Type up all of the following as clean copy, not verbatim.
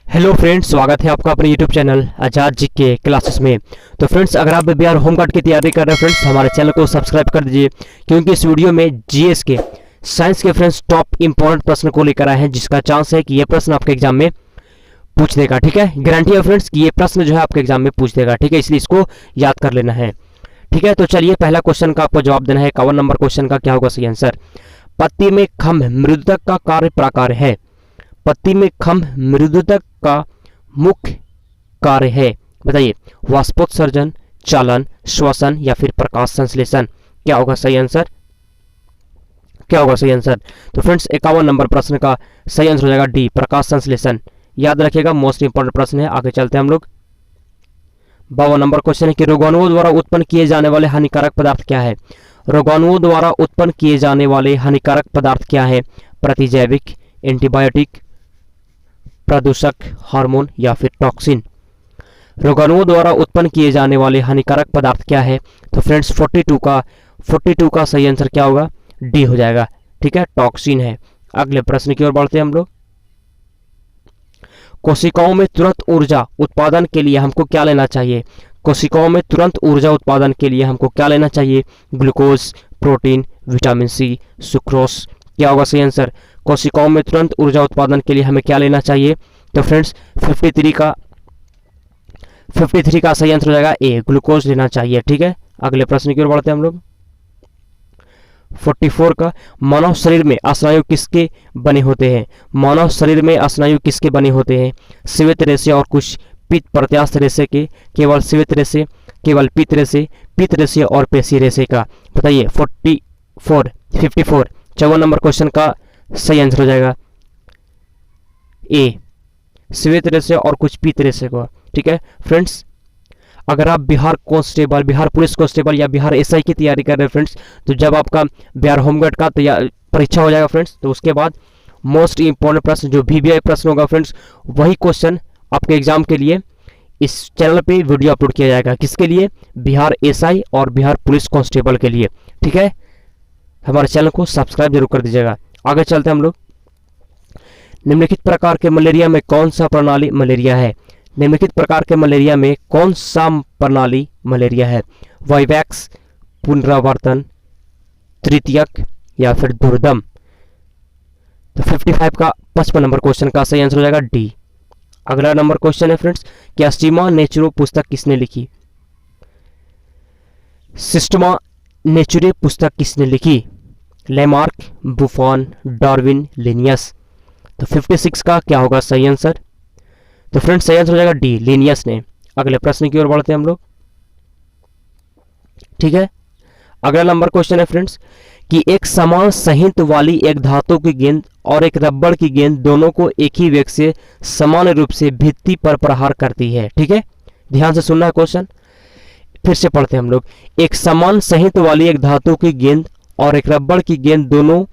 Hello friends, स्वागत है आपका अपने यूट्यूब चैनल आजाद जी के क्लासेस में। तो फ्रेंड्स, अगर आप बिहार होम गार्ड की तैयारी कर रहे हैं फ्रेंड्स, हमारे चैनल को सब्सक्राइब कर दीजिए, क्योंकि इस वीडियो में जीएस के साइंस के फ्रेंड्स टॉप इंपॉर्टेंट प्रश्न को लेकर आए हैं, जिसका चांस है कि ये प्रश्न आपके एग्जाम में पूछ देगा। ठीक है, गारंटी है फ्रेंड्स कि ये प्रश्न जो है आपके एग्जाम में पूछ देगा। ठीक है, इसलिए इसको याद कर लेना है। ठीक है, तो चलिए पहला क्वेश्चन का आपको जवाब देना है। 51 नंबर क्वेश्चन का क्या होगा सही आंसर। पत्ती में खम्भ मृदुतक का कार्य प्रकार है। पत्ती में खम्भ मृदुतक का मुख्य कार्य है, बताइए। वाष्पोत्सर्जन, चालन, श्वसन या फिर प्रकाश संश्लेषण। क्या होगा सही आंसर, क्या होगा सही आंसर। तो फ्रेंड्स 51 नंबर प्रश्न का सही आंसर हो जाएगा डी, प्रकाश संश्लेषण। याद रखिएगा, मोस्ट इंपॉर्टेंट प्रश्न है। आगे चलते हैं हम लोग। 52 नंबर क्वेश्चन है कि रोगाणुओं द्वारा उत्पन्न किए जाने वाले हानिकारक पदार्थ क्या है। रोगाणुओं द्वारा उत्पन्न किए जाने वाले हानिकारक पदार्थ क्या है। प्रतिजैविक, एंटीबायोटिक, प्रदूषक, हार्मोन या फिर टॉक्सिन। रोगाणुओं द्वारा उत्पन्न किए जाने वाले हानिकारक पदार्थ क्या है। तो फ्रेंड्स 42 का सही आंसर क्या होगा, डी हो जाएगा। ठीक है, टॉक्सिन है। अगले प्रश्न की ओर बढ़ते हैं हम लोग। कोशिकाओं में तुरंत ऊर्जा उत्पादन के लिए हमको क्या लेना चाहिए। कोशिकाओं में तुरंत ऊर्जा उत्पादन के लिए हमको क्या लेना चाहिए। Glucose, protein, vitamin C, sucrose. क्या होगा सही आंसर। कोशिकाओं में तुरंत ऊर्जा उत्पादन के लिए हमें क्या लेना चाहिए। तो फ्रेंड्स 53 का सही आंसर हो जाएगा ए, ग्लूकोज लेना चाहिए। ठीक है, अगले प्रश्न की ओर बढ़ते हैं हम लोग। 44 का मानव शरीर में स्नायु किसके बने होते हैं। मानव शरीर में स्नायु किसके बने होते हैं। श्वेत रेशे और कुछ पित्त प्रत्यास्थ रेशे के, केवल श्वेत रेशे, केवल पित्त रेशे, पित्त रेशे और पेशी रेशे का। बताइए 54 54 नंबर क्वेश्चन का सही आंसर हो जाएगा ए, श्वेत रेशे और कुछ पित्त रेशे को। ठीक है फ्रेंड्स, अगर आप Bihar constable, Bihar police constable या बिहार एसआई की तैयारी कर रहे हैं फ्रेंड्स, तो जब आपका बिहार होमगार्ड का परीक्षा हो जाएगा फ्रेंड्स, तो उसके बाद मोस्ट इंपॉर्टेंट प्रश्न जो वीवीआई प्रश्न होगा फ्रेंड्स, वही क्वेश्चन आपके एग्जाम के लिए इस चैनल पे वीडियो अपलोड किया जाएगा। किसके लिए, बिहार एसआई और बिहार पुलिस कांस्टेबल के लिए। ठीक है, हमारे चैनल को सब्सक्राइब जरूर कर दीजिएगा। आगे चलते हैं हम लोग। निम्नलिखित प्रकार के मलेरिया में कौन सा प्रणाली मलेरिया है। निम्नलिखित प्रकार के मलेरिया में कौन सा प्रणाली मलेरिया है। वाइवैक्स, पुनरावर्तन, तृतीयक या फिर दुर्दम। तो 55 नंबर क्वेश्चन का सही आंसर हो जाएगा डी। अगला नंबर क्वेश्चन है फ्रेंड्स, क्या सिस्टमा नेचुरो पुस्तक किसने लिखी। सिस्टमा नेचुरे पुस्तक किसने लिखी। Lamarck, बुफॉन, Darwin, Linnaeus. तो 56 का क्या होगा सही आंसर। तो फ्रेंड्स सही आंसर हो जाएगा डी, लिनियस ने। अगले प्रश्न की ओर बढ़ते हैं हम लोग। ठीक है, अगला नंबर क्वेश्चन है फ्रेंड्स कि एक समान संहित वाली एक धातु की गेंद और एक रबड़ की गेंद दोनों को एक ही वेग से समान रूप से भित्ति पर प्रहार करती है। ठीक है, ध्यान से सुनना है क्वेश्चन, फिर से पढ़ते हैं हम लोग। एक समान संहित वाली एक धातु की गेंद और एक रबड़ की गेंद दोनों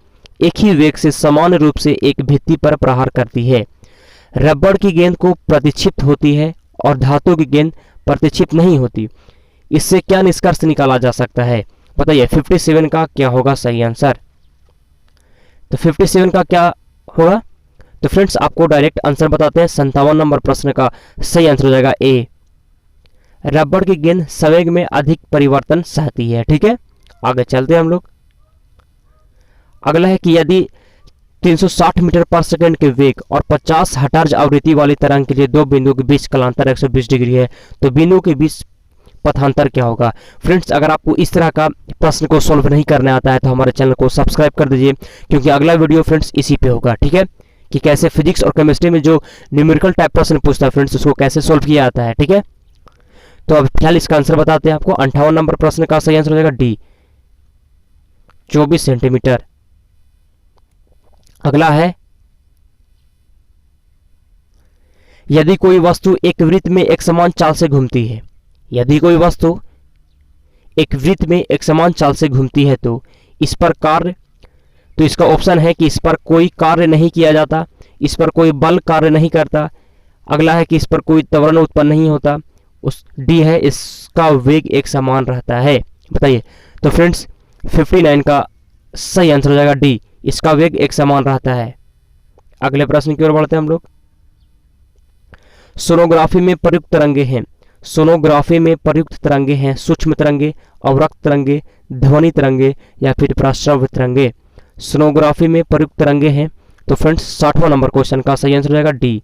एक ही वेग से समान रूप से एक भित्ति पर प्रहार करती है। रबड़ की गेंद को प्रतिक्षिप्त होती है और धातु की गेंद प्रतिक्षिप्त नहीं होती। इससे क्या निष्कर्ष निकाला जा सकता है। बताइए 57 का क्या होगा सही आंसर। तो 57 का क्या होगा। तो फ्रेंड्स आपको डायरेक्ट आंसर बताते हैं। 57 नंबर प्रश्न का सही आंसर हो जाएगा ए, रबड़ की गेंद संवेग में अधिक परिवर्तन सहती है। ठीक है, आगे चलते हैं हम लोग। अगला है कि यदि 360 मीटर पर सेकंड के वेग और 50 हर्ट्ज आवृत्ति वाली तरंग के लिए दो बिंदुओं के बीच कालांतर 120 डिग्री है, तो बिंदुओं के बीच पथांतर क्या होगा। फ्रेंड्स अगर आपको इस तरह का प्रश्न को सॉल्व नहीं करने आता है तो हमारे चैनल को सब्सक्राइब कर दीजिए, क्योंकि अगला वीडियो फ्रेंड्स इसी पे होगा। ठीक है, कि कैसे फिजिक्स और केमिस्ट्री में जो न्यूमेरिकल टाइप प्रश्न पूछता है फ्रेंड्स, उसको कैसे सॉल्व किया जाता है। ठीक है, तो अब फिलहाल इसका आंसर बताते हैं आपको। 58 नंबर प्रश्न का सही आंसर हो जाएगा डी, 24 सेंटीमीटर। अगला है, यदि कोई वस्तु एक वृत्त में एक समान चाल से घूमती है। यदि कोई वस्तु एक वृत्त में एक समान चाल से घूमती है तो इस पर कार्य, तो इसका ऑप्शन है कि इस पर कोई कार्य नहीं किया जाता, इस पर कोई बल कार्य नहीं करता। अगला है कि इस पर कोई त्वरण उत्पन्न नहीं होता। उस डी है, इसका वेग एक समान रहता है। बताइए। तो फ्रेंड्स 59 का सही आंसर हो जाएगा डी, इसका वेग एक समान रहता है। अगले प्रश्न की ओर बढ़ते हैं हम लोग। सोनोग्राफी में प्रयुक्त तरंगे हैं, सोनोग्राफी में प्रयुक्त तरंगे हैं सूक्ष्म तरंगे, अवरक्त तरंगे, ध्वनि तरंगे या फिर प्रस्रव्य तरंगे। सोनोग्राफी में प्रयुक्त तरंगे हैं, तो फ्रेंड्स 60वां नंबर क्वेश्चन का सही आंसर हो जाएगा डी,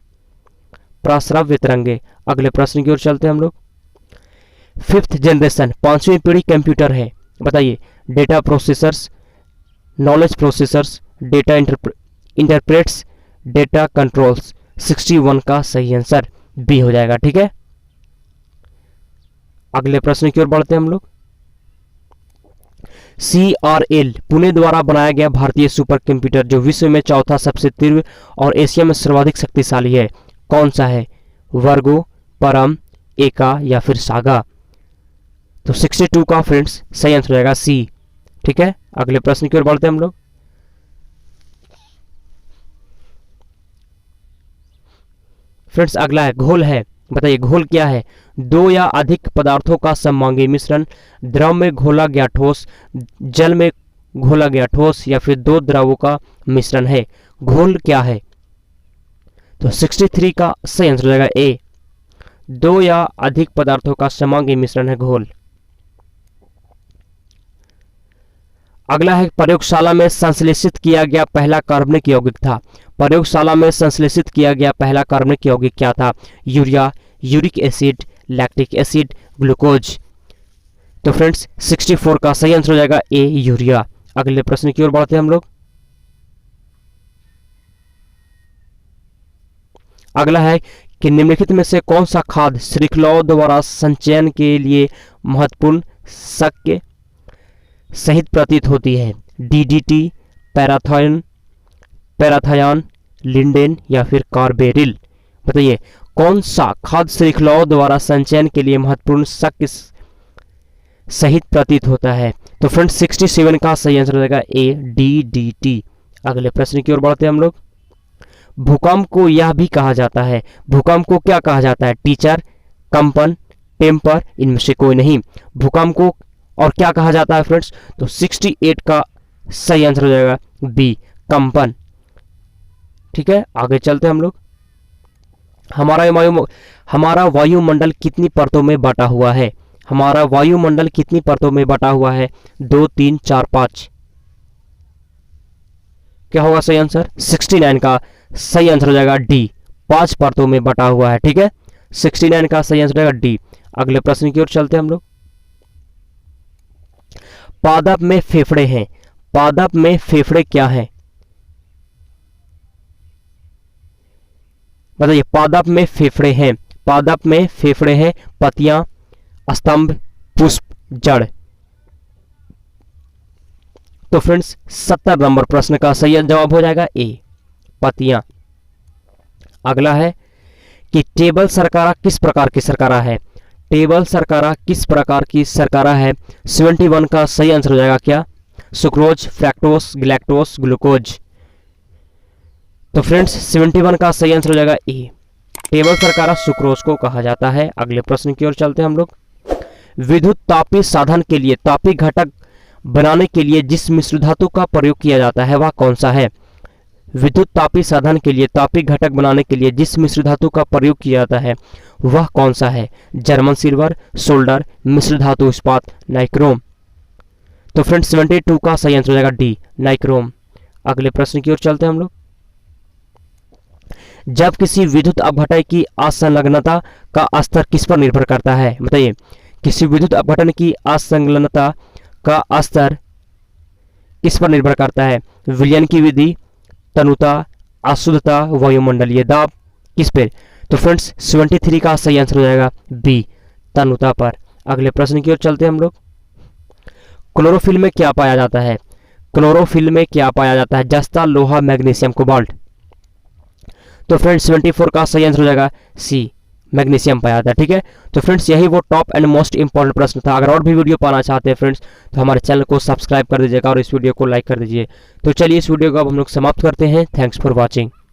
प्रस्रव्य तरंगे। अगले प्रश्न की ओर चलते हैं हम लोग। 5th जनरेशन 5वीं पीढ़ी कंप्यूटर है, बताइए data processors, knowledge processors, data interprets, data controls. 61 का सही आंसर बी हो जाएगा। ठीक है, अगले प्रश्न की ओर बढ़ते हैं हम लोग। CRL पुणे द्वारा बनाया गया भारतीय सुपर कंप्यूटर जो विश्व में चौथा सबसे तीव्र और एशिया में सर्वाधिक शक्तिशाली है, कौन सा है? वर्गो, परम, एका या फिर सागा। तो 62 का फ्रेंड्स सही आंसर हो जाएगा सी। ठीक है, अगले प्रश्न की ओर बढ़ते हैं हम लोग। फ्रेंड्स अगला है घोल है, बताइए घोल क्या है? दो या अधिक पदार्थों का सममांगी मिश्रण, द्रव में घोला गया ठोस, जल में घोला गया ठोस या फिर दो द्रवों का मिश्रण है। घोल क्या है? तो 63 का सही आंसर हो जाएगा ए, दो या अधिक पदार्थों का सममांगी मिश्रण है घोल। अगला है प्रयोगशाला में संश्लेषित किया गया पहला कार्बनिक यौगिक था। प्रयोगशाला में संश्लेषित किया गया पहला कार्बनिक यौगिक क्या था? Urea, uric acid, lactic acid, glucose. तो फ्रेंड्स 64 का सही आंसर हो जाएगा ए, यूरिया। अगले प्रश्न की ओर बढ़ते हैं हम लोग। अगला है कि निम्नलिखित में से कौन सा खाद्य श्रृंखलाओं द्वारा संचयन के लिए महत्वपूर्ण शक्य सहित प्रतीत होती है? डीडीटी, पैराथायन, लिंडेन या फिर कार्बेरिल। बताइए कौन सा खाद्य श्रृंखलाओं द्वारा संचयन के लिए महत्वपूर्ण शक्य सहित प्रतीत होता है? तो फ्रेंड्स 67 का सही आंसर हो जाएगा ए, डीडीटी। अगले प्रश्न की ओर बढ़ते हैं हम लोग। भूकंप को यह भी कहा जाता है, भूकंप को क्या कहा जाता है? टीचर, कंपन, टेम्पर, इनमें से कोई नहीं। भूकंप को और क्या कहा जाता है फ्रेंड्स? तो 68 का सही आंसर हो जाएगा बी, कंपन। ठीक है, आगे चलते हैं हम लोग। हमारा वायुमंडल कितनी परतों में बटा हुआ है? हमारा वायुमंडल कितनी परतों में बटा हुआ है? 2, 3, 4, 5। क्या होगा सही आंसर? 69 का सही आंसर हो जाएगा डी, 5 परतों में बटा हुआ है। ठीक है, 69 का सही आंसर हो जाएगा डी। अगले प्रश्न की ओर चलते हैं हम लोग। पादप में फेफड़े हैं, पादप में फेफड़े क्या हैं? बताइए पादप में फेफड़े हैं, पादप में फेफड़े हैं पत्तियां, स्तंभ, पुष्प, जड़। तो फ्रेंड्स 70 नंबर प्रश्न का सही जवाब हो जाएगा ए, पत्तियां। अगला है कि टेबल सरकारा किस प्रकार की सरकारा है? टेबल सरकारा किस प्रकार की सरकारा है? 71 का सही आंसर हो जाएगा क्या? Sucrose, fructose, galactose, glucose. तो फ्रेंड्स 71 का सही आंसर हो जाएगा ए, टेबल सरकारा सुक्रोज को कहा जाता है। अगले प्रश्न की ओर चलते हैं हम लोग। विद्युत तापीय साधन के लिए तापीय घटक बनाने के लिए जिस मिश्र धातु का प्रयोग किया जाता है वह कौन सा है? विद्युत तापीय साधन के लिए तापीय घटक बनाने के लिए जिस मिश्र धातु का प्रयोग किया जाता है वह कौन सा है? जर्मन सिल्वर, सोल्डर, मिश्र धातु इस्पात, नाइक्रोम। तो फ्रेंड्स 72 का सही आंसर हो जाएगा डी, नाइक्रोम। अगले प्रश्न की ओर चलते हैं हम लोग। जब किसी विद्युत अपघटन की असंलग्नता का स्तर किस पर निर्भर करता है? बताइए किसी विद्युत अपघटन की असंलग्नता का स्तर किस पर निर्भर करता है? विलियन की विधि, तनुता, अशुद्धता, वायुमंडलीय दाब, किस पे? तो फ्रेंड्स 73 का सही आंसर हो जाएगा बी, तनुता पर। अगले प्रश्न की ओर चलते हैं हम लोग। क्लोरोफिल में क्या पाया जाता है? क्लोरोफिल में क्या पाया जाता है? जस्ता, लोहा, मैग्नीशियम, कोबाल्ट। तो फ्रेंड्स 74 का सही आंसर हो जाएगा सी, मैग्नीशियम पाया जाता है। ठीक है, तो फ्रेंड्स यही वो टॉप एंड मोस्ट इंपॉर्टेंट प्रश्न था। अगर और भी वीडियो पाना चाहते हैं फ्रेंड्स तो हमारे चैनल को सब्सक्राइब कर दीजिएगा और इस वीडियो को लाइक कर दीजिए। तो चलिए इस वीडियो को अब हम लोग समाप्त करते हैं। Thanks for watching.